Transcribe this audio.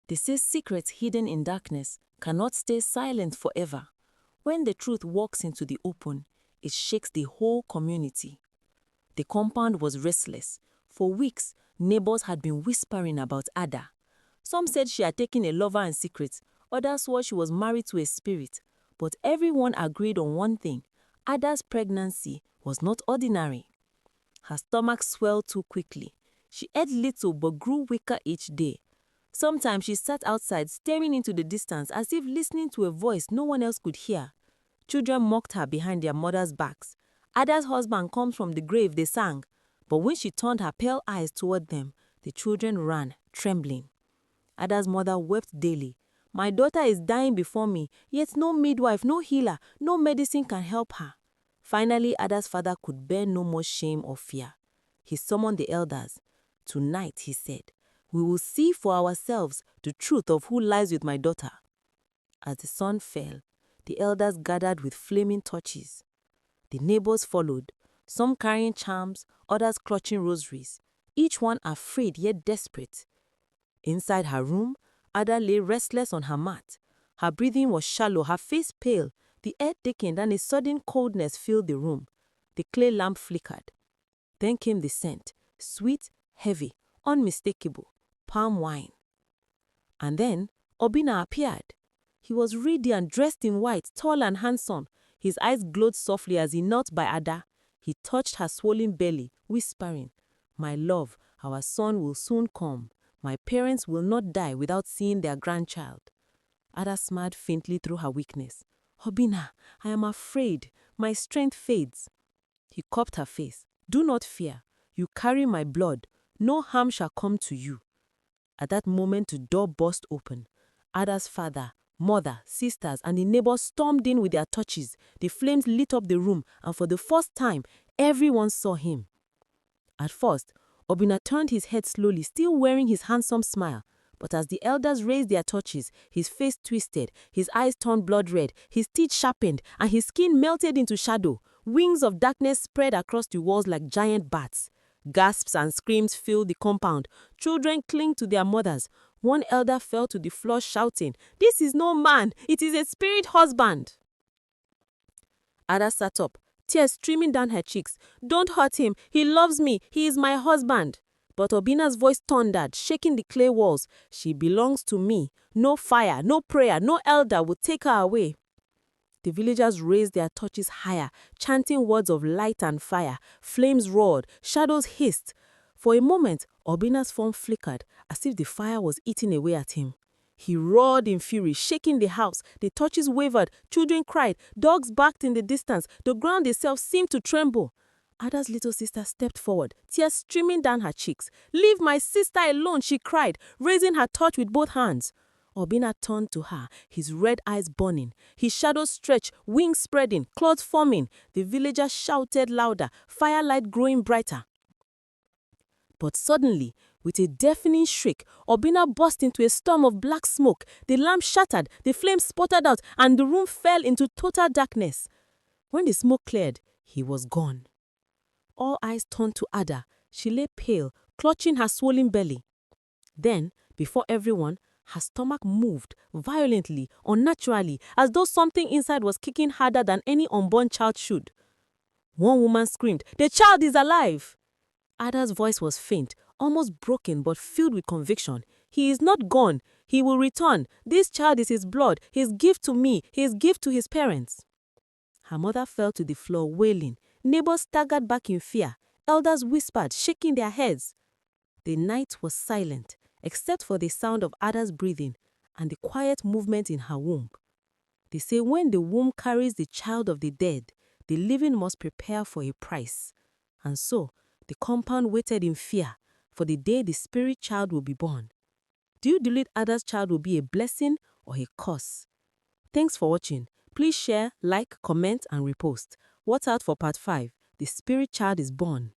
They say secrets hidden in darkness cannot stay silent forever. When the truth walks into the open, it shakes the whole community. The compound was restless. For weeks, neighbors had been whispering about Ada. Some said she had taken a lover in secret, others swore she was married to a spirit. But everyone agreed on one thing: Ada's pregnancy was not ordinary. Her stomach swelled too quickly. She ate little but grew weaker each day. Sometimes she sat outside staring into the distance as if listening to a voice no one else could hear. Children mocked her behind their mothers' backs. Ada's husband comes from the grave, they sang. But when she turned her pale eyes toward them, the children ran, trembling. Ada's mother wept daily. My daughter is dying before me, yet no midwife, no healer, no medicine can help her. Finally, Ada's father could bear no more shame or fear. He summoned the elders. Tonight, he said, we will see for ourselves the truth of who lies with my daughter. As the sun fell, the elders gathered with flaming torches. The neighbors followed, some carrying charms, others clutching rosaries, each one afraid yet desperate. Inside her room, Ada lay restless on her mat. Her breathing was shallow, her face pale. The air thickened and a sudden coldness filled the room. The clay lamp flickered. Then came the scent, sweet, heavy, unmistakable, palm wine. And then Obinna appeared. He was radiant, dressed in white, tall and handsome. His eyes glowed softly as he knelt by Ada. He touched her swollen belly, whispering, "My love, our son will soon come. My parents will not die without seeing their grandchild." Ada smiled faintly through her weakness. "Obinna, I am afraid. My strength fades." He cupped her face. "Do not fear. You carry my blood. No harm shall come to you." At that moment, the door burst open. Ada's father, mother, sisters, and the neighbors stormed in with their torches. The flames lit up the room, and for the first time, everyone saw him. At first, Obinna turned his head slowly, still wearing his handsome smile. But as the elders raised their torches, his face twisted, his eyes turned blood red, his teeth sharpened, and his skin melted into shadow. Wings of darkness spread across the walls like giant bats. Gasps and screams filled the compound. Children clung to their mothers. One elder fell to the floor shouting, "This is no man, it is a spirit husband." Ada sat up, tears streaming down her cheeks. "Don't hurt him, he loves me, he is my husband." But Obinna's voice thundered, shaking the clay walls. "She belongs to me. No fire, no prayer, no elder will take her away." The villagers raised their torches higher, chanting words of light and fire. Flames roared, shadows hissed. For a moment, Obinna's form flickered, as if the fire was eating away at him. He roared in fury, shaking the house. The torches wavered, children cried, dogs barked in the distance. The ground itself seemed to tremble. Ada's little sister stepped forward, tears streaming down her cheeks. "Leave my sister alone," she cried, raising her torch with both hands. Obinna turned to her, his red eyes burning. His shadows stretched, wings spreading, claws forming. The villagers shouted louder, firelight growing brighter. But suddenly, with a deafening shriek, Obinna burst into a storm of black smoke. The lamp shattered, the flames sputtered out, and the room fell into total darkness. When the smoke cleared, he was gone. All eyes turned to Ada. She lay pale, clutching her swollen belly. Then, before everyone, her stomach moved violently, unnaturally, as though something inside was kicking harder than any unborn child should. One woman screamed, "The child is alive!" Ada's voice was faint, almost broken but filled with conviction. "He is not gone. He will return. This child is his blood, his gift to me, his gift to his parents." Her mother fell to the floor wailing. Neighbors staggered back in fear. Elders whispered, shaking their heads. The night was silent, except for the sound of Ada's breathing and the quiet movement in her womb. They say when the womb carries the child of the dead, the living must prepare for a price. And so, the compound waited in fear for the day the spirit child will be born. Do you believe Ada's child will be a blessing or a curse? Thanks for watching. Please share, like, comment, and repost. Watch out for part 5. The spirit child is born.